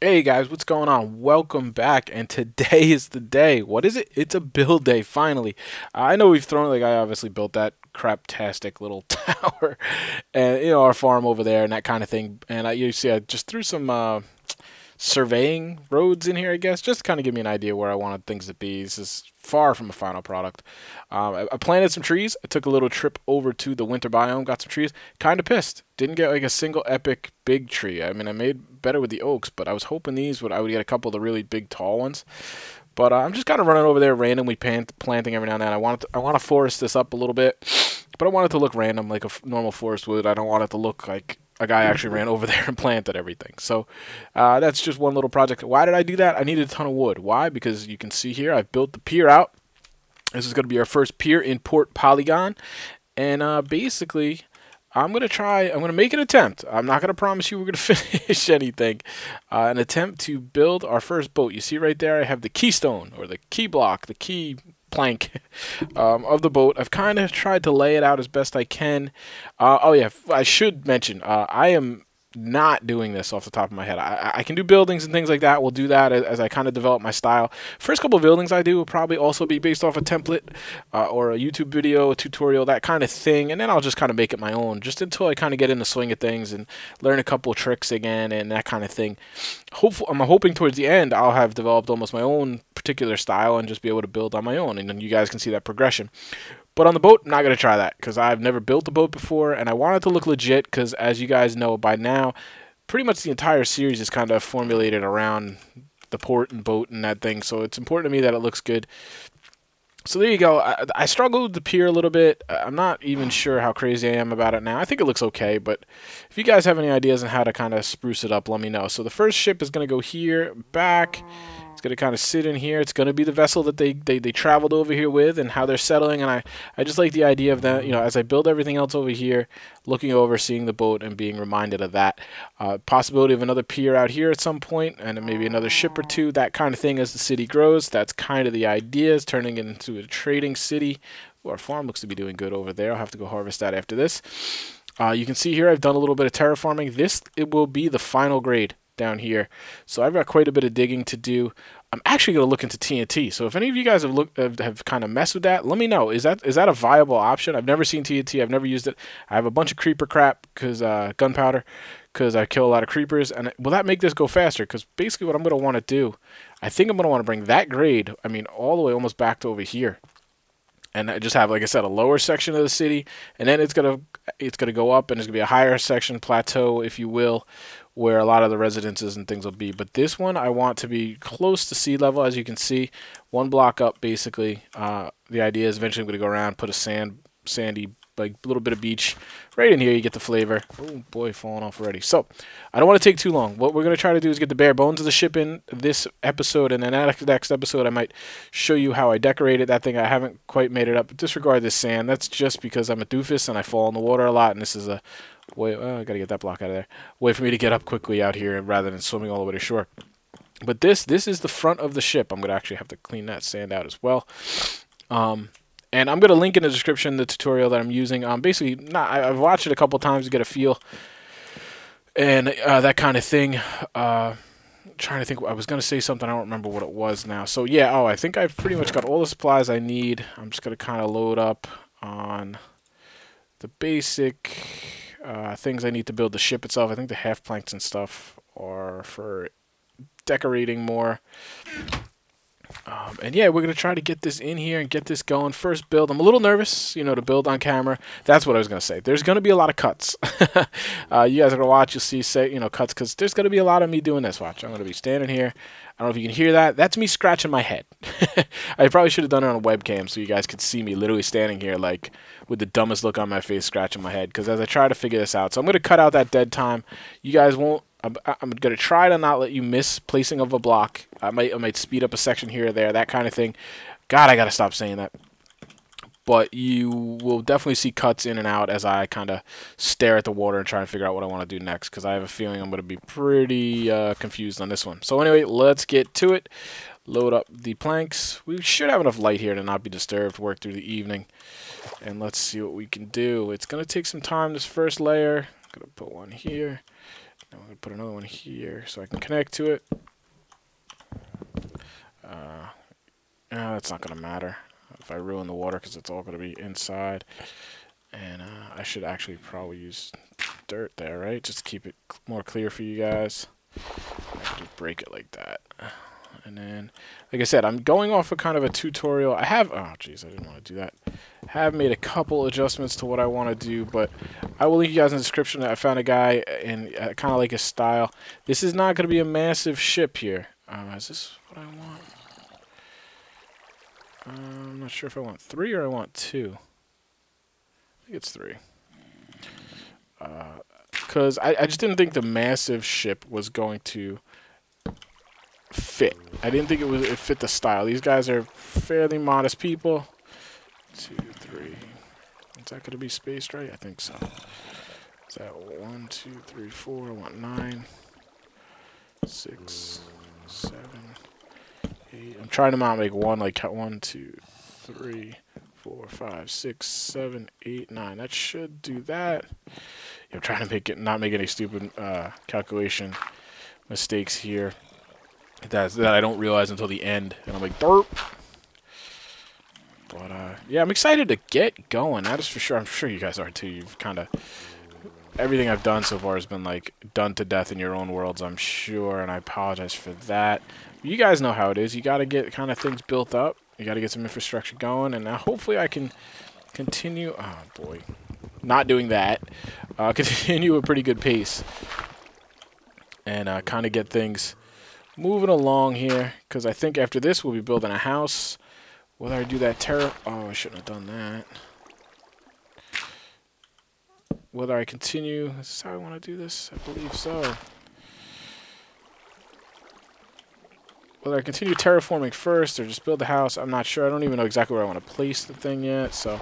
Hey guys, what's going on? Welcome back, and today is the day. What is it? It's a build day, finally. I know we've thrown, like, I obviously built that crap-tastic little tower, and, our farm over there and that kind of thing. And you see, I just threw some surveying roads in here, I guess, just to kind of give me an idea where I wanted things to be. This is far from a final product. I planted some trees. I took a little trip over to the winter biome, got some trees. Kind of pissed. Didn't get like a single epic big tree. I mean, I made better with the oaks, but I was hoping I would get a couple of the really big tall ones. But I'm just kind of running over there randomly planting every now and then. I want to forest this up a little bit, but I want it to look random like a normal forest would. I don't want it to look like a guy actually ran over there and planted everything. So that's just one little project. Why did I do that? I needed a ton of wood. Why? Because you can see here I've built the pier out. This is going to be our first pier in Port Polygon. And basically, I'm going to make an attempt. I'm not going to promise you we're going to finish anything. An attempt to build our first boat. You see right there I have the keystone, or the key block, the key plank of the boat. I've kind of tried to lay it out as best I can. Oh yeah, I should mention, I am not doing this off the top of my head. I can do buildings and things like that. We'll do that as I kind of develop my style. First couple of buildings I do will probably also be based off a template or a YouTube video, a tutorial, that kind of thing. And then I'll just kind of make it my own, just until I kind of get in the swing of things and learn a couple of tricks again and that kind of thing. I'm hoping towards the end I'll have developed almost my own particular style and just be able to build on my own. And then you guys can see that progression. But on the boat, I'm not going to try that because I've never built a boat before, and I want it to look legit because, as you guys know by now, pretty much the entire series is kind of formulated around the port and boat and that thing, so it's important to me that it looks good. So there you go. I struggled with the pier a little bit. I'm not even sure how crazy I am about it now. I think it looks okay, but if you guys have any ideas on how to kind of spruce it up, let me know. So the first ship is going to go here, back. It's going to kind of sit in here. It's going to be the vessel that they traveled over here with and how they're settling. And I just like the idea of that, as I build everything else over here, looking over, seeing the boat and being reminded of that. Possibility of another pier out here at some point and maybe another ship or two, that kind of thing as the city grows. That's kind of the idea, is turning it into a trading city. Ooh, our farm looks to be doing good over there. I'll have to go harvest that after this. You can see here I've done a little bit of terraforming. It will be the final grade down here. So I've got quite a bit of digging to do. I'm actually going to look into TNT. So if any of you guys have kind of messed with that, let me know. Is that a viable option? I've never seen TNT. I've never used it. I have a bunch of creeper crap because gunpowder, because I kill a lot of creepers. And will that make this go faster? Because basically what I'm going to want to do, I think I'm going to want to bring that grade, all the way almost back to over here. And I just have, like I said, a lower section of the city, and then it's gonna go up, and there's gonna be a higher section, plateau, if you will, where a lot of the residences and things will be. But this one I want to be close to sea level, as you can see, one block up basically. The idea is eventually I'm gonna go around, put a sandy, like little bit of beach right in here. You get the flavor. Oh boy, falling off already. So I don't want to take too long. What we're going to try to do is get the bare bones of the ship in this episode, and then next episode I might show you how I decorated that thing. I haven't quite made it up. Disregard this sand. That's just because I'm a doofus and I fall in the water a lot, and this is a way, I gotta get that block out of there, way for me to get up quickly out here rather than swimming all the way to shore. But this is the front of the ship. I'm going to actually have to clean that sand out as well. And I'm going to link in the description the tutorial that I'm using. Basically, I've watched it a couple times to get a feel and that kind of thing. Trying to think, I was going to say something, I don't remember what it was now. So yeah, I think I've pretty much got all the supplies I need. I'm just going to kind of load up on the basic things I need to build the ship itself. I think the half planks and stuff are for decorating more. And yeah, we're going to try to get this in here and get this going. First build, I'm a little nervous, to build on camera. That's what I was going to say. There's going to be a lot of cuts. You guys are going to watch, you'll see, cuts, because there's going to be a lot of me doing this. Watch, I'm going to be standing here. I don't know if you can hear that. That's me scratching my head. I probably should have done it on a webcam so you guys could see me literally standing here, like, with the dumbest look on my face, scratching my head, because as I try to figure this out. So I'm going to cut out that dead time. You guys won't. I'm going to try to not let you miss placing of a block. I might speed up a section here or there, that kind of thing. God, I got to stop saying that. But you will definitely see cuts in and out as I kind of stare at the water and try to figure out what I want to do next, because I have a feeling I'm going to be pretty confused on this one. So anyway, let's get to it. Load up the planks. We should have enough light here to not be disturbed, work through the evening. And let's see what we can do. It's going to take some time, this first layer. I'm going to put one here. I'm going to put another one here so I can connect to it. That's not going to matter if I ruin the water because it's all going to be inside. And I should actually probably use dirt there, right? Just to keep it more clear for you guys. I can just break it like that. And then, like I said, I'm going off of kind of a tutorial. I have, oh jeez, I didn't want to do that. Have made a couple adjustments to what I want to do, but I will link you guys in the description. I found a guy and kind of like his style. This is not going to be a massive ship here. Is this what I want? I'm not sure if I want 3 or I want 2. I think it's 3. Because I just didn't think the massive ship was going to fit. I didn't think it fit the style. These guys are fairly modest people. 2, 3. Is that going to be spaced right? I think so. Is that 1, 2, 3, 4? I want 9, 6, 7, 8. I'm trying to not make one like 1, 2, 3, 4, 5, 6, 7, 8, 9. That should do that. I'm trying to not make any stupid calculation mistakes here that I don't realize until the end, and I'm like, derp. But yeah, I'm excited to get going. That is for sure. I'm sure you guys are too. You've kind of everything I've done so far has been like done to death in your own worlds, I'm sure, and I apologize for that. You guys know how it is. You got to get kind of things built up. You got to get some infrastructure going, and now hopefully I can continue. Oh boy, not doing that. Continue a pretty good pace, and kind of get things moving along here. Because I think after this we'll be building a house. Whether I do that oh, I shouldn't have done that. Whether I continue, is this how I want to do this? I believe so. Whether I continue terraforming first or just build the house, I'm not sure. I don't even know exactly where I want to place the thing yet. So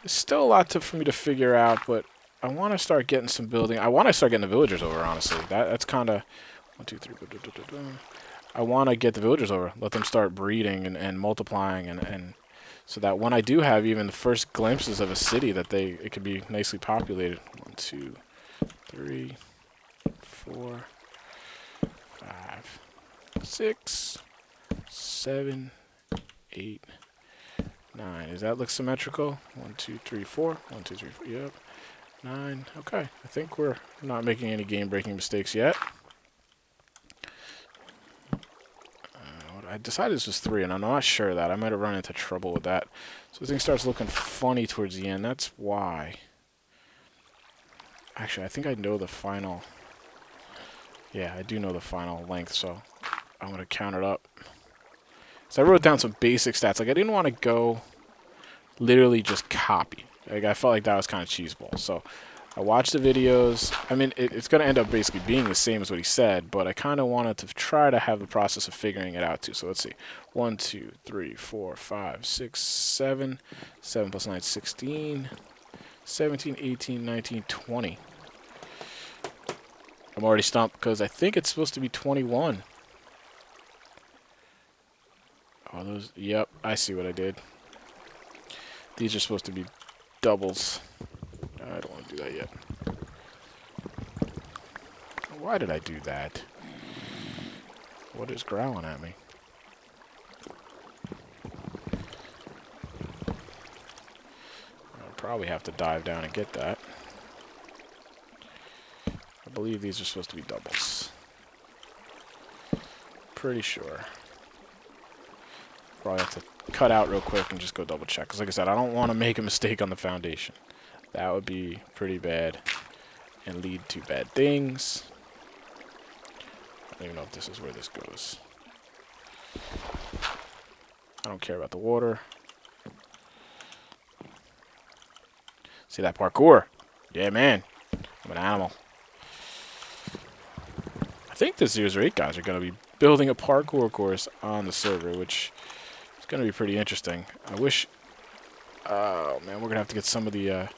there's still a lot for me to figure out, but I want to start getting some building. I want to start getting the villagers over, honestly. That's kind of 1, 2, 3. I want to get the villagers over, let them start breeding and multiplying, and so that when I do have even the first glimpses of a city, that it could be nicely populated. 1, 2, 3, 4, 5, 6, 7, 8, 9. Does that look symmetrical? 1, 2, 3, 4. 1, 2, 3, 4. Yep. 9. Okay. I think we're not making any game-breaking mistakes yet. I decided this was 3, and I'm not sure of that. I might have run into trouble with that. So the thing starts looking funny towards the end. That's why. Actually, I think I know the final. Yeah, I do know the final length, so I'm going to count it up. So I wrote down some basic stats. Like, I didn't want to go literally just copy. Like, I felt like that was kind of cheeseball. So I watched the videos. I mean, it's going to end up basically being the same as what he said, but I kind of wanted to try to have the process of figuring it out too. So let's see. 1, 2, 3, 4, 5, 6, 7. 7 plus 9, 16. 17, 18, 19, 20. I'm already stumped because I think it's supposed to be 21. Oh, those. Yep, I see what I did. These are supposed to be doubles. I don't want to do that yet. Why did I do that? What is growling at me? I'll probably have to dive down and get that. I believe these are supposed to be doubles. Pretty sure. Probably have to cut out real quick and just go double check. Because like I said, I don't want to make a mistake on the foundation. That would be pretty bad and lead to bad things. I don't even know if this is where this goes. I don't care about the water. See that parkour? Yeah, man. I'm an animal. I think the 008 guys are going to be building a parkour course on the server, which is going to be pretty interesting. I wish... Oh, man, we're going to have to get some of the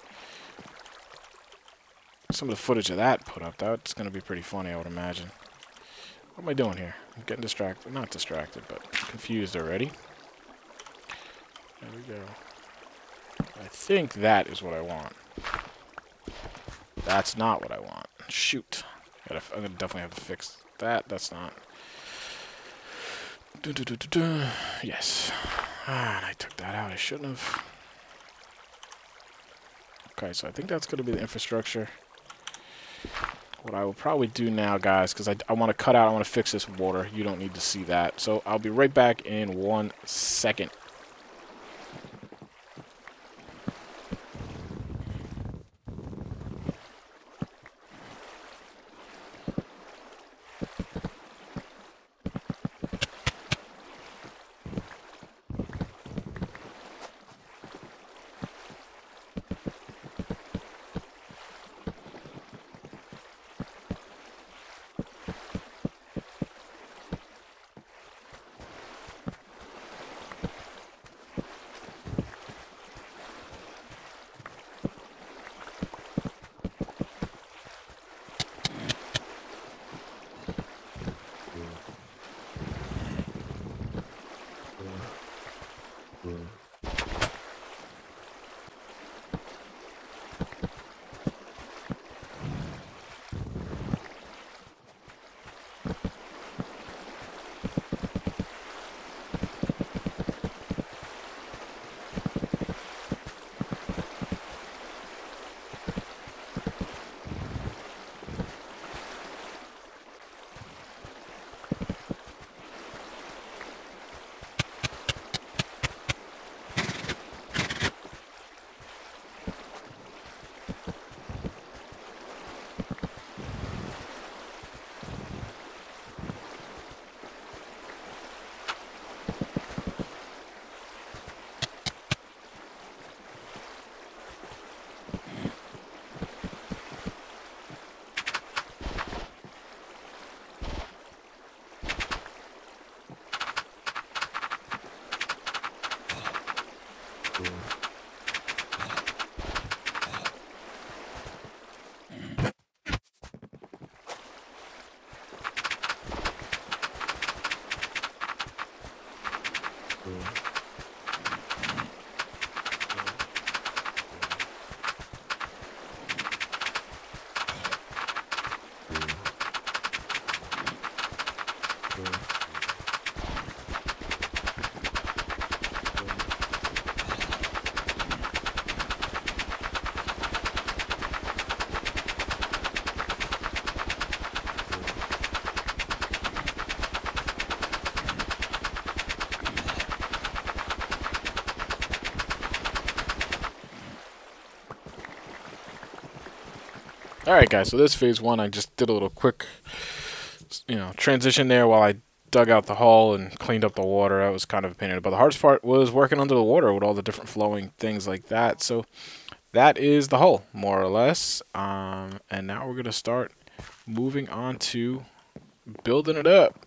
footage of that put up. That's going to be pretty funny, I would imagine. What am I doing here? I'm getting distracted. Not distracted, but confused already. There we go. I think that is what I want. That's not what I want. Shoot. I'm gonna definitely have to fix that. That's not. Yes. I took that out. I shouldn't have. Okay, so I think that's gonna be the infrastructure. What I will probably do now, guys, because I want to cut out, I want to fix this water. You don't need to see that. So I'll be right back in 1 second. Alright guys, so this phase 1, I just did a little quick, transition there while I dug out the hole and cleaned up the water. That was kind of a pain in it. But the hardest part was working under the water with all the different flowing things like that. So that is the hole, more or less. And now we're going to start moving on to building it up.